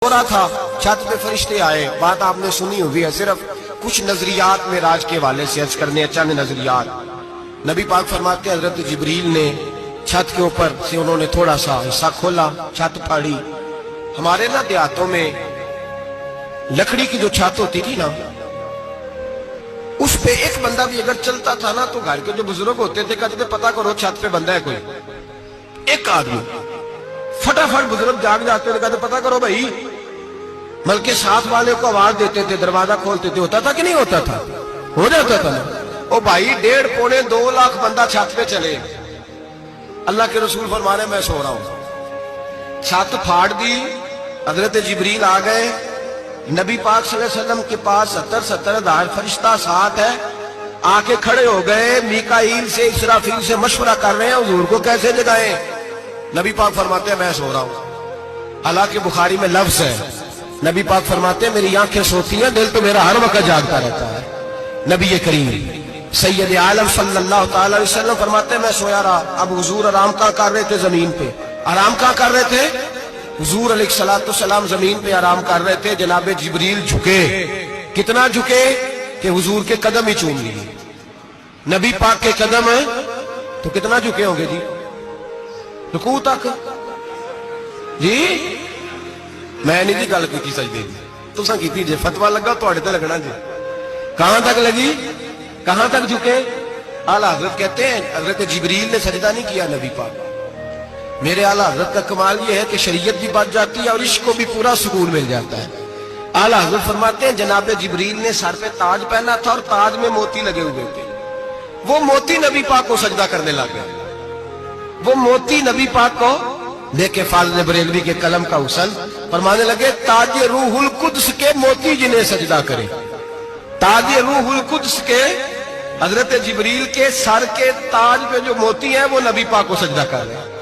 ہو رہا تھا، چھت پہ فرشتے آئے. بات آپ نے سنی ہوئی ہے، صرف کچھ نظریات میں راج کے والے سے عرض کرنے چند نظریات. نبی پاک فرماتے ہیں حضرت جبریل نے چھت کے اوپر سے انہوں نے تھوڑا سا حصہ کھولا، چھت پھاڑی. ہمارے نا دیہاتوں میں لکڑی کی جو چھت ہوتی تھی نا، اس پہ ایک بندہ بھی اگر چلتا تھا نا تو گھر کے جو بزرگ ہوتے تھے کہتے تھے پتہ کرو چھت پہ بندہ ہے کوئی. ایک آدمی فٹافٹ بزرگ جاگ جاتے تھے، کہتے پتہ کرو بھائی. بلکہ ساتھ والے کو آواز دیتے تھے، دروازہ کھولتے تھے. ہوتا تھا کہ نہیں ہوتا تھا؟ ہو جاتا تھا نا. او بھائی 1.5 پونے 2 لاکھ بندہ چھت پہ چلے. اللہ کے رسول فرما رہے میں سو رہا ہوں. چھت پھاڑ دی، حضرت جبریل آ گئے. نبی پاک صلی اللہ علیہ وسلم کے پاس 70 ہزار فرشتہ ساتھ ہے. آ کے کھڑے ہو گئے، میکائیل سے اسرافیل سے مشورہ کر رہے ہیں حضور کو کیسے جگائیں. نبی پاک فرماتے ہیں میں سو رہا ہوں. حالانکہ بخاری میں لفظ ہے، نبی پاک فرماتے ہیں میری آنکھیں سوتی ہیں، دل تو میرا ہر وقت جاگتا رہتا ہے. نبی کریم سید عالم صلی اللہ تعالی علیہ وسلم فرماتے ہیں میں سویا رہا. اب حضور آرام کہاں کر رہے تھے؟ زمین پہ. آرام کہاں کر رہے تھے؟ حضور علیہ السلام زمین پہ آرام کر رہے تھے. جناب جبریل جھکے. کتنا جھکے کہ حضور کے قدم ہی چوم لیے. نبی پاک کے قدم ہیں تو کتنا جھکے ہوں گے جی؟ رکوع تک. جی میں نہیں جی گل کی سجدے دی، تساں کیتی جے فتوی لگا تواڈے تے لگنا جی. کہاں تک لگی؟ کہاں تک جھکے؟ اعلیٰ حضرت کہتے ہیں حضرت جبریل نے سجدہ نہیں کیا نبی پاک. میرے اعلیٰ حضرت کا کمال یہ ہے کہ شریعت بھی بچ جاتی ہے اور عشق کو بھی پورا سکون مل جاتا ہے. اعلیٰ حضرت فرماتے ہیں جناب جبریل نے سر پہ تاج پہنا تھا اور تاج میں موتی لگے ہوئے تھے. وہ موتی نبی پاک کو سجدہ کرنے لگے. وہ موتی نبی پاک کو دیکھے فاضل بریلوی کے قلم کا حسن فرمانے لگے تاج روح القدس کے موتی جنہیں سجدہ کرے. تاج روح القدس کے حضرت جبریل کے سر کے تاج پہ جو موتی ہیں وہ نبی پاک کو سجدہ کر رہے ہیں.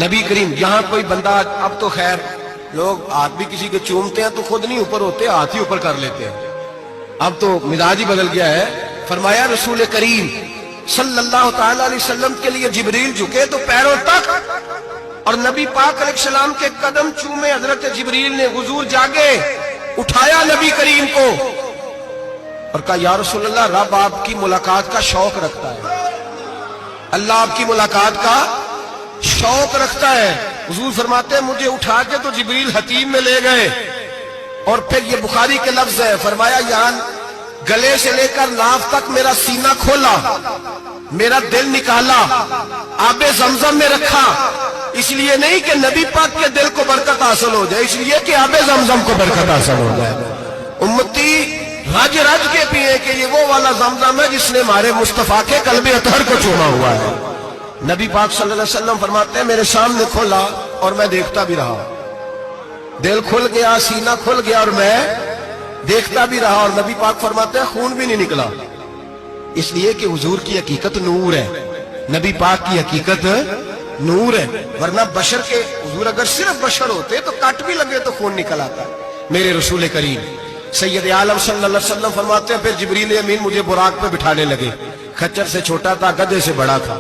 نبی کریم یہاں کوئی بندہ، اب تو خیر لوگ ہاتھ بھی کسی کے چومتے ہیں تو خود نہیں اوپر ہوتے، ہاتھ ہی اوپر کر لیتے ہیں. اب تو مزاج ہی بدل گیا ہے. فرمایا رسول کریم صلی اللہ تعالی علیہ وسلم کے لیے جبریل جھکے تو پیروں تک، اور نبی پاک علیہ السلام کے قدم چومے. حضرت جبریل نے حضور جاگے، اٹھایا نبی کریم کو اور کہا یا رسول اللہ رب آپ کی ملاقات کا شوق رکھتا ہے، اللہ آپ کی ملاقات کا شوق رکھتا ہے. حضور فرماتے ہیں مجھے اٹھا کے تو جبریل حتیم میں لے گئے اور پھر یہ بخاری کے لفظ ہے، فرمایا یہاں گلے سے لے کر ناف تک میرا سینہ کھولا، میرا دل نکالا، آب زمزم میں رکھا. اس لیے نہیں کہ نبی پاک کے دل کو برکت حاصل ہو جائے، اس لیے کہ آب زمزم کو برکت حاصل ہو جائے. امتی رج رج کے پیئے کہ یہ وہ والا زمزم ہے جس نے ہمارے مصطفیٰ کے قلب اطہر کو چوما ہوا ہے. نبی پاک صلی اللہ علیہ وسلم فرماتے ہیں میرے سامنے کھولا اور میں دیکھتا بھی رہا. دل کھل گیا، سینہ کھل گیا اور میں دیکھتا بھی رہا. اور نبی پاک فرماتے ہیں خون بھی نہیں نکلا، اس لیے کہ حضور کی حقیقت نور ہے، نبی پاک کی حقیقت نور ہے. ورنہ بشر کے حضور اگر صرف بشر ہوتے تو کٹ بھی لگے تو خون نکل آتا. میرے رسول کریم سید عالم صلی اللہ علیہ وسلم فرماتے ہیں پھر جبریل امین مجھے براق پہ بٹھانے لگے. خچر سے چھوٹا تھا، گدھے سے بڑا تھا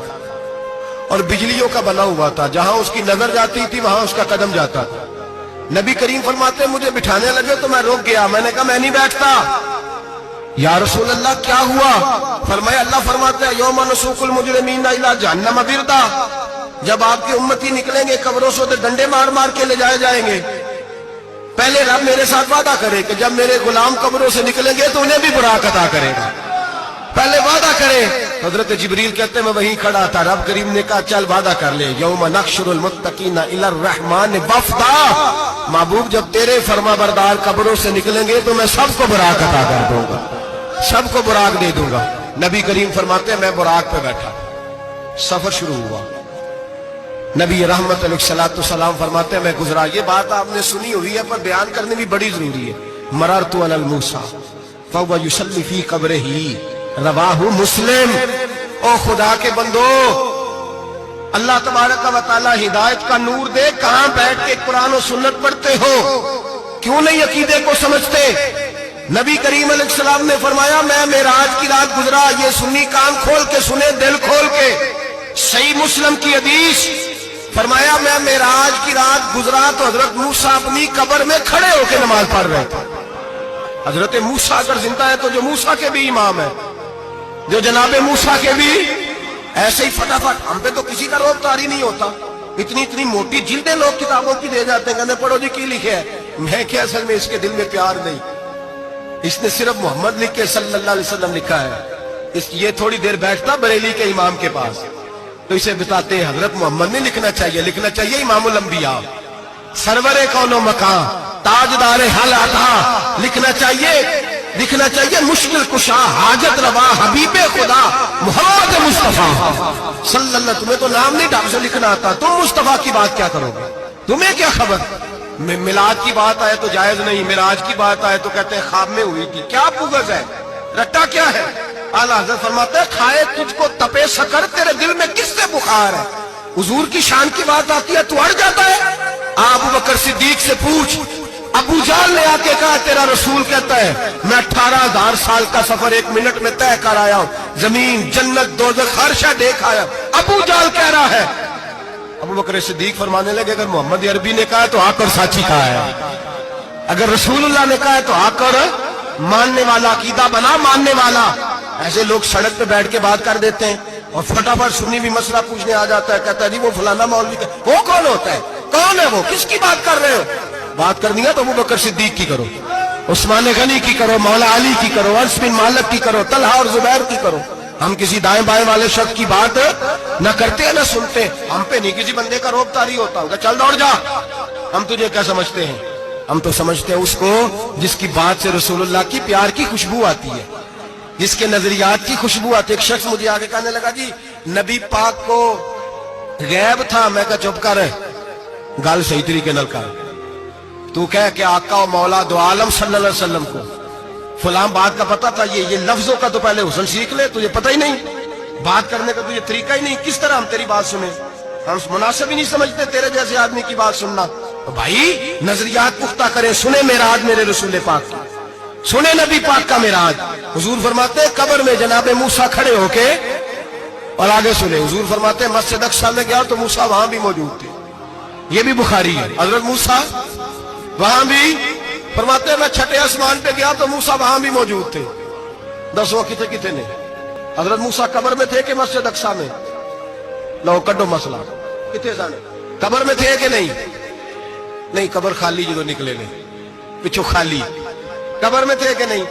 اور بجلیوں کا بنا ہوا تھا. جہاں اس کی نظر جاتی تھی وہاں اس کا قدم جاتا تھا. نبی کریم فرماتے ہیں مجھے بٹھانے لگے تو میں رک گیا. میں نے کہا میں نہیں بیٹھتا. یا رسول اللہ کیا ہوا؟ فرمایا اللہ فرماتا ہے یوم نسوق المجرمین الی جہنم وردا، جب آپ کے امتی نکلیں گے قبروں سے تو ڈنڈے مار مار کے لے جائے جائیں گے. پہلے رب میرے ساتھ وعدہ کرے کہ جب میرے غلام قبروں سے نکلیں گے تو انہیں بھی براق عطا کرے گا. پہلے وعدہ کرے. حضرت جبریل کہتے ہیں میں وہیں کھڑا تھا. رب کریم نے کہا چل وعدہ کر لے یوم نحشر المتقین الی الرحمن وفدا، محبوب جب تیرے فرما بردار قبروں سے نکلیں گے تو میں سب کو براق عطا کر دوں گا، سب کو براق دے دوں گا. نبی کریم فرماتے ہیں میں براق پہ بیٹھا، سفر شروع ہوا. نبی رحمت علیہ السلام فرماتے ہیں میں گزرا. یہ بات آپ نے سنی ہوئی ہے پر بیان کرنے بھی بڑی ضروری ہے. مررت علی الموسیٰ فہو یصلی فی قبرہ رواہ مسلم. او خدا کے بندو، اللہ تبارک و تعالی ہدایت کا نور دے. کہاں بیٹھ کے قرآن و سنت پڑھتے ہو؟ کیوں نہیں عقیدے کو سمجھتے؟ نبی کریم علیہ السلام نے فرمایا میں معراج کی رات گزرا. یہ سنی کان کھول کے سنے، دل کھول کے. صحیح مسلم کی حدیث فرمایا میں معراج کی رات گزرا تو حضرت موسیٰ اپنی قبر میں کھڑے ہو کے نماز پڑھ رہے تھے. حضرت موسیٰ اگر زندہ ہے تو جو موسیٰ کے بھی امام ہے، جو جناب موسیٰ کے بھی ایسے ہی فٹافٹ. ہم پہ تو کسی کا روب طاری نہیں ہوتا. اتنی موٹی جلدیں لوگ کتابوں کی دے جاتے ہیں، کہتے پڑھو جی کی لکھے ہے. میں کیا اصل میں اس کے دل میں پیار نہیں، اس نے صرف محمد لکھ کے صلی اللہ علیہ وسلم لکھا ہے. یہ تھوڑی دیر بیٹھتا بریلی کے امام کے پاس تو اسے بتاتے ہیں حضرت محمد نہیں لکھنا چاہیے، لکھنا چاہیے امام الانبیاء، سرور کون و مکان، تاجدار حل عطا. لکھنا چاہیے مشکل کشا، حاجت روا، حبیب خدا محمد مصطفیٰ صلی اللہ. تمہیں تو نام نہیں ڈھنگ سے لکھنا آتا، تم مصطفیٰ کی بات کیا کرو گے؟ تمہیں کیا خبر؟ میلاد کی بات آئے تو جائز نہیں، معراج کی بات آئے تو کہتے ہیں خواب میں ہوئی تھی. کیا پوگز ہے، رٹا کیا ہے؟ اعلیٰ حضرت فرماتے ہیں کھائے تجھ کو تپے سکر، تیرے دل میں کس سے بخار ہے؟ حضور کی شان کی بات آتی ہے تو اڑ جاتا ہے. ابو بکر صدیق سے پوچھ، ابو جہل نے آ کے کہا تیرا رسول کہتا ہے میں 18,000 سال کا سفر 1 منٹ میں طے کر آیا ہوں، زمین جنت دوزخ ہر شے دیکھ آیا. ابو جہل کہہ رہا ہے. ابو بکر صدیق فرمانے لگے اگر محمد عربی نے کہا تو آ کر ساتھی کہا ہے، اگر رسول اللہ نے کہا ہے تو آ کر ماننے والا، عقیدہ بنا ماننے والا. ایسے لوگ سڑک پہ بیٹھ کے بات کر دیتے ہیں اور فٹافٹ سنی بھی مسئلہ پوچھنے آ جاتا ہے، کہتا ہے جی وہ فلانا مولوی کا. وہ کون ہوتا ہے؟ کون ہے وہ؟ کس کی بات کر رہے ہو؟ بات کرنی ہے تو ابو بکر صدیق کی کرو، عثمان غنی کی کرو، مولا علی کی کرو، انس بن مالک کی کرو، طلحہ اور زبیر کی کرو. ہم کسی دائیں بائیں والے شخص کی بات نہ کرتے نہ سنتے. ہم پہ نہیں کسی بندے کا روب طاری ہوتا ہوگا چل دوڑ جا. ہم تجھے کیا سمجھتے ہیں؟ ہم تو سمجھتے ہیں اس کو جس کی بات سے رسول اللہ کی پیار کی خوشبو آتی ہے، جس کے نظریات کی خوشبو آتی ہے. ایک شخص مجھے آگے کہنے لگا جی نبی پاک کو غیب تھا. میں کہا چپ کر، گل صحیح طریقے نال کر. تو کہہ کہ آقا و مولا دو عالم صلی اللہ علیہ وسلم کو فلاں بات کا پتہ تھا. یہ لفظوں کا تو پہلے حسن سیکھ لے، تجھے پتہ ہی نہیں، بات کرنے کا تجھے طریقہ ہی نہیں. کس طرح ہم تیری بات سنیں؟ ہم مناسب ہی نہیں سمجھتے تیرے جیسے آدمی کی بات سننا. بھائی نظریات پختہ کریں، سنیں معراج میرے رسول پاک کی، سنیں نبی پاک کا معراج. حضور فرماتے ہیں قبر میں جناب موسیٰ کھڑے ہو کے، اور آگے سنیں حضور فرماتے ہیں مسجد اقصیٰ میں گیا تو موسیٰ وہاں بھی موجود تھے. یہ بھی بخاری ہے. حضرت موسیٰ وہاں بھی فرماتے ہیں میں چھٹے آسمان پہ گیا تو موسیٰ وہاں بھی موجود تھے. دس وہ کتنے نے حضرت موسیٰ قبر میں تھے کہ مسجد اقصیٰ میں؟ لو کڈو مسئلہ کتنے سانے قبر میں تھے کہ نہیں قبر خالی جو نکلے نے پچھو خالی. قبر میں تھے کہ نہیں؟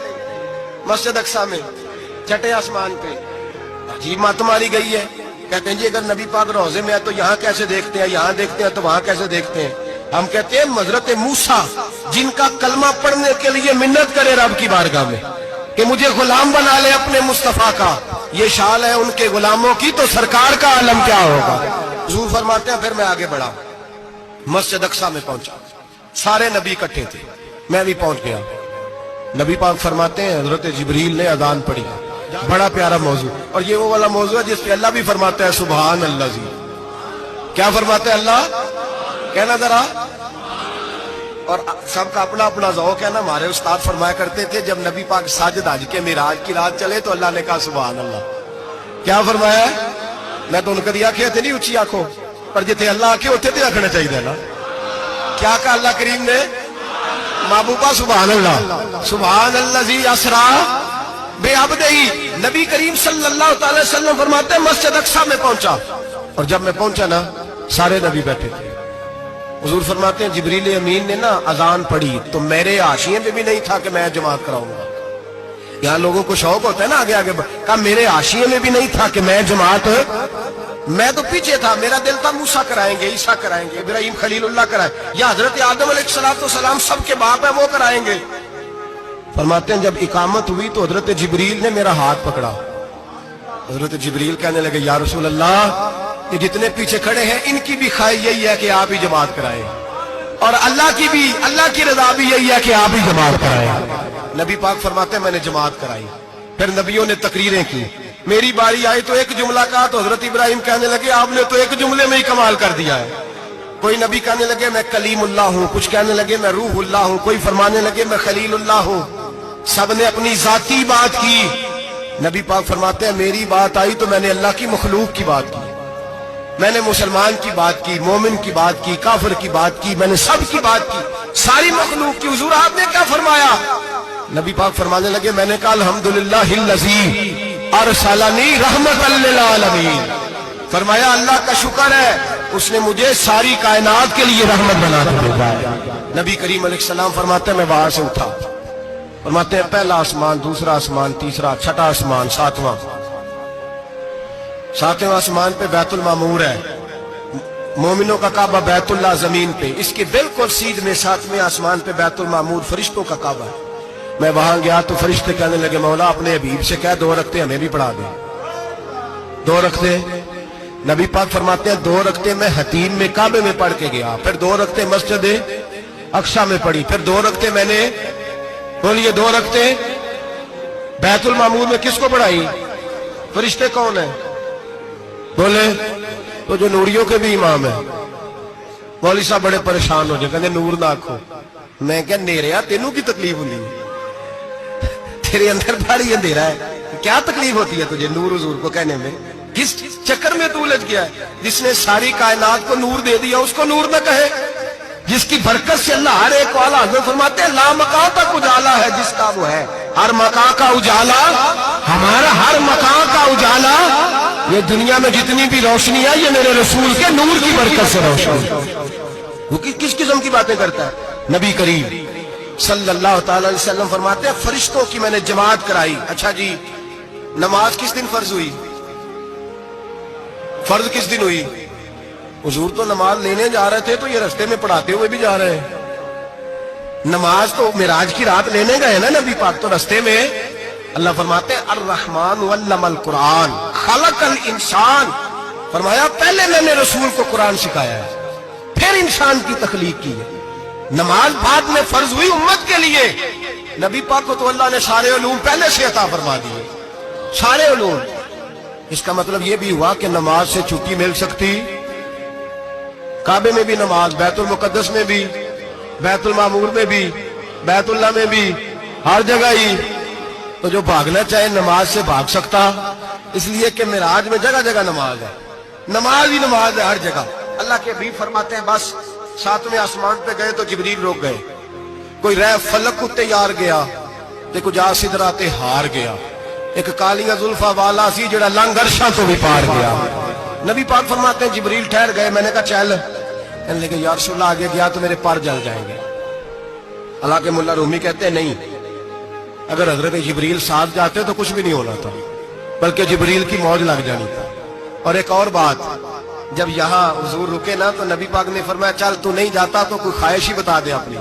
مسجد اقصیٰ میں چھٹے آسمان پہ. عجیب بات تمہاری گئی ہے. کہتے ہیں جی اگر نبی پاک روضے میں ہے تو یہاں کیسے دیکھتے ہیں، یہاں دیکھتے ہیں تو وہاں کیسے دیکھتے ہیں؟ ہم کہتے ہیں حضرت موسیٰ جن کا کلمہ پڑھنے کے لیے منت کرے رب کی بارگاہ میں کہ مجھے غلام بنا لے اپنے مصطفیٰ کا، یہ شان ہے ان کے غلاموں کی، تو سرکار کا عالم کیا ہوگا؟ حضور فرماتے ہیں پھر میں آگے بڑھا، مسجد اقصیٰ میں پہنچا، سارے نبی اکٹھے تھے، میں بھی پہنچ گیا. نبی پاک فرماتے ہیں حضرت جبریل نے اذان پڑھی. بڑا پیارا موضوع، اور یہ وہ والا موضوع ہے جس پہ اللہ بھی فرماتا ہے سبحان اللہ. جی کیا فرماتے ہیں اللہ؟ کہنا ذرا. اور سب کا اپنا اپنا ذوق ہے نا. ہمارے استاد فرمایا کرتے تھے جب نبی پاک ساجد حج کے معراج کی رات چلے تو اللہ نے کہا سبحان اللہ. کیا فرمایا؟ میں تو ان کا دیا کیا تھے نہیں اچھی آنکھوں پر جتنے اللہ آکے ہوتے تھے آکھنا چاہیے نا. کیا کہا اللہ کریم نے؟ محبوبہ سبحان اللہ. سبحان اللہ زی اسرا بے عبدہی. نبی کریم صلی اللہ تعالی وسلم فرماتے ہیں مسجد اقصیٰ میں پہنچا، اور جب میں پہنچا نا سارے نبی بیٹھے تھے. حضور فرماتے ہیں جبریل امین نے نا اذان پڑھی تو میرے حاشیے میں بھی نہیں تھا کہ میں جماعت کراؤں گا. یہاں لوگوں کو شوق ہوتا ہے نا آگے آگے کہا میرے حاشیے میں بھی نہیں تھا کہ میں جماعت، میں تو پیچھے تھا. میرا دل تھا موسیٰ کرائیں گے، عیسیٰ کرائیں گے، ابراہیم خلیل اللہ کرائیں، یا حضرت آدم علیہ السلام سب کے باپ ہیں وہ کرائیں گے. فرماتے ہیں جب اقامت ہوئی تو حضرت جبریل نے میرا ہاتھ پکڑا. حضرت جبریل کہنے لگے یا رسول اللہ یہ جتنے پیچھے کھڑے ہیں ان کی بھی خواہش یہی ہے کہ آپ ہی جماعت کرائیں، اور اللہ کی رضا بھی یہی ہے کہ آپ ہی جماعت کرائیں. نبی پاک فرماتے ہیں میں نے جماعت کرائی. پھر نبیوں نے تقریریں کی. میری باری آئی تو ایک جملہ کہا تو حضرت ابراہیم کہنے لگے آپ نے تو ایک جملے میں ہی کمال کر دیا ہے. کوئی نبی کہنے لگے میں کلیم اللہ ہوں، کچھ کہنے لگے میں روح اللہ ہوں، کوئی فرمانے لگے میں خلیل اللہ ہوں. سب نے اپنی ذاتی بات کی. نبی پاک فرماتے ہیں میری بات آئی تو میں نے اللہ کی مخلوق کی بات کی. میں نے مسلمان کی بات کی, مومن کی بات کی, کافر کی بات کی, میں نے سب کی بات کی, ساری مخلوق کی. حضور آپ نے کیا فرمایا؟ نبی پاک فرمانے لگے میں نے کہا الحمدللہ الذی ارسلنی رحمۃ للعالمین. فرمایا اللہ کا شکر ہے اس نے مجھے ساری کائنات کے لیے رحمت بنا کر بھیجا ہے. نبی کریم علیہ السلام فرماتے ہیں میں وہاں سے اٹھا, فرماتے ہیں پہلا آسمان, دوسرا آسمان, تیسرا, چھٹا آسمان, ساتواں آسمان پہ بیت المعمور ہے, مومنوں کا کعبہ بیت اللہ زمین پہ, اس کے بالکل سیدھ میں 7ویں آسمان پہ بیت المعمور فرشتوں کا کعبہ ہے. میں وہاں گیا تو فرشتے کہنے لگے مولا اپنے حبیب سے کہہ 2 رکعتیں ہمیں بھی پڑھا دے. 2 رکعتیں نبی پاک فرماتے ہیں 2 رکعتیں میں حتیم میں کعبے میں پڑھ کے گیا, پھر 2 رکعتیں مسجد اقصی میں پڑھی, پھر 2 رکعتیں میں نے بولیے 2 رکعتیں بیت المعمور میں کس کو پڑھائی؟ فرشتے کون ہیں بولے؟ تو جو نوریوں کے بھی امام ہیں. مولوی صاحب بڑے پریشان ہو جائے, کہتے نور نہ آکھو. میں کہ نیریا تینوں کی تکلیف ہوتی ہے, تیرے اندر بھاری اندھیرا ہے, کیا تکلیف ہوتی ہے تجھے نور حضور کو کہنے میں؟ کس چکر میں تو الجھ گیا ہے؟ جس نے ساری کائنات کو نور دے دیا اس کو نور نہ کہے, جس کی برکت سے اللہ ہر ایک والا. حضرت فرماتے ہیں لا مکان تک اجالا ہے جس کا وہ ہے, ہر مکان کا اجالا ہمارا, ہر مکان کا اجالا. یہ دنیا میں جتنی بھی روشنی ہے یہ میرے رسول کے نور کی برکت سے روشنی. وہ کس قسم کی باتیں کرتا ہے؟ نبی کریم صلی اللہ تعالی علیہ وسلم فرماتے ہیں فرشتوں کی میں نے جماعت کرائی. اچھا جی نماز کس دن فرض ہوئی؟ فرض کس دن ہوئی؟ حضور تو نماز لینے جا رہے تھے تو یہ رستے میں پڑھاتے ہوئے بھی جا رہے ہیں. نماز تو معراج کی رات لینے گئے نا نبی پاک, تو رستے میں اللہ فرماتے ہیں الرحمن علم القرآن خلق الانسان. فرمایا پہلے میں نے رسول کو قرآن سکھایا ہے, پھر انسان کی تخلیق کی ہے. نماز بعد میں فرض ہوئی امت کے لیے. نبی پاک کو تو اللہ نے سارے علوم پہلے سے عطا فرما دیے, سارے علوم. اس کا مطلب یہ بھی ہوا کہ نماز سے چھٹی مل سکتی, کعبے میں بھی نماز, بیت المقدس میں بھی, بیت المعمور میں بھی, بیت اللہ میں بھی, ہر جگہ ہی. تو جو بھاگنا چاہے نماز سے بھاگ سکتا, اس لیے کہ معراج میں جگہ جگہ نماز ہے, نماز ہی نماز ہے ہر جگہ. اللہ کے حبیب فرماتے ہیں بس 7ویں آسمان پہ گئے تو جبریل روک گئے, کوئی رہ فلک کو تیار گیا تے کچھ سدرات ہار گیا, ایک کالیاں زلفاں والا سی جڑا لنگ عرشاں تو بھی پار گیا. نبی پاک فرماتے ہیں جبریل ٹھہر گئے, میں نے کہا چل, کہنے لگے یا رسول اللہ آگے گیا تو میرے پار جل جائیں گے. حالانکہ ملا رومی کہتے ہیں نہیں, اگر حضرت جبریل ساتھ جاتے تو کچھ بھی نہیں ہونا تھا, بلکہ جبریل کی موج لگ جانی تھا. اور ایک اور بات, جب یہاں حضور رکے نا تو نبی پاک نے فرمایا چل تو نہیں جاتا تو کوئی خواہش ہی بتا دے اپنی.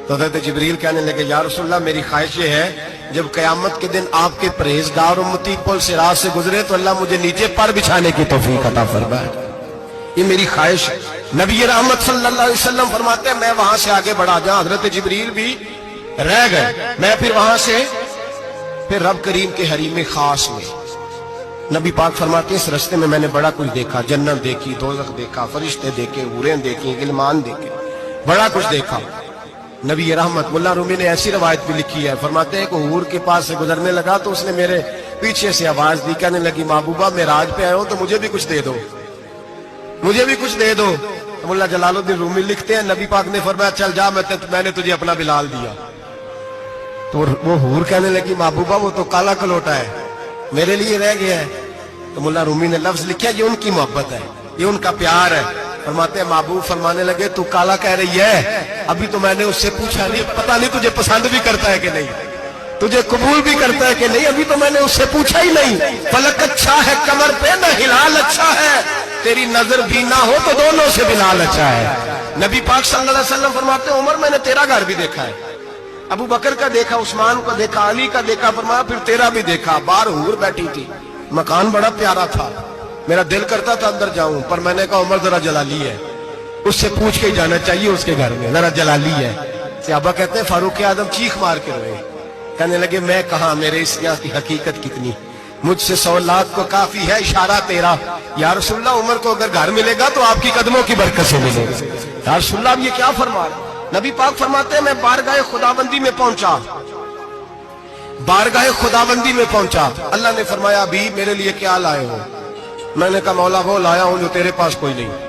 تو حضرت جبریل کہنے لگے یا رسول اللہ میری خواہش یہ ہے جب قیامت کے دن آپ کے پرہیزگار امتی پل صراط سے گزرے تو اللہ مجھے نیچے پر بچھانے کی توفیق عطا فرمائے, یہ میری خواہش ہے. نبی رحمت صلی اللہ علیہ وسلم فرماتے ہیں میں وہاں سے آگے بڑھا جہاں حضرت جبریل بھی رہ گئے, میں پھر وہاں سے پھر رب کریم کے حریم خاص میں. نبی پاک فرماتے ہیں اس رستے میں میں نے بڑا کچھ دیکھا, جنت دیکھی, دوزخ دیکھا, فرشتے دیکھے, حوریں دیکھی, غلمان دیکھے, بڑا کچھ دیکھا. نبی رحمت ملا رومی نے ایسی روایت بھی لکھی ہے, فرماتے ہیں کہ حور کے پاس سے گزرنے لگا تو اس نے میرے پیچھے سے آواز دی, کہنے لگی محبوبہ معراج پہ آئے ہو تو مجھے بھی کچھ دے دو, مجھے بھی کچھ دے دو. مولا جلال الدین رومی لکھتے ہیں نبی پاک نے فرمایا چل جا میں نے تجھے اپنا بلال دیا. تو وہ حور کہنے لگی محبوبہ وہ تو کالا کلوٹا ہے, میرے لیے رہ گیا ہے. تو مولا رومی نے لفظ لکھا یہ ان کی محبت ہے, یہ ان کا پیار ہے. فرماتے ہیں محبوب فرمانے لگے تو کالا کہہ رہی ہے, ابھی تو میں نے اس سے پوچھا نہیں, پتہ نہیں تجھے پسند بھی کرتا ہے کہ نہیں, تجھے قبول بھی کرتا ہے کہ نہیں, ابھی تو میں نے اس سے پوچھا ہی نہیں. فلک اچھا ہے کمر پہ نہ ہلال اچھا ہے, تیری نظر بھی نہ ہو تو دونوں سے بلال اچھا ہے. نبی پاک صلی اللہ علیہ وسلم فرماتے ہیں عمر میں نے تیرا گھر بھی دیکھا ہے, ابو بکر کا دیکھا, عثمان کا دیکھا, علی کا دیکھا, فرمایا پھر تیرا بھی دیکھا. باہر حور بیٹھی تھی, مکان بڑا پیارا تھا, میرا دل کرتا تھا اندر جاؤں, پر میں نے کہا عمر ذرا جلالی ہے, اس سے پوچھ کے ہی جانا چاہیے اس کے گھر میں, ذرا جلالی ہے. صحابہ کہتے ہیں فاروق اعظم چیخ مار کے روئے, کہنے لگے میں کہاں, میرے اس یہاں کی حقیقت کتنی, مجھ سے 100 لاکھ کو کافی ہے اشارہ تیرا. یا رسول اللہ عمر کو اگر گھر ملے گا تو آپ کی قدموں کی برکت سے ملے گا. یا رسول اللہ اب یہ کیا فرما رہے؟ نبی پاک فرماتے ہیں میں بارگاہ خداوندی میں پہنچا, بارگاہ خداوندی میں پہنچا, اللہ نے فرمایا ابھی میرے لیے کیا لائے ہو؟ میں نے کہا مولا وہ لایا ہوں جو تیرے پاس کوئی نہیں.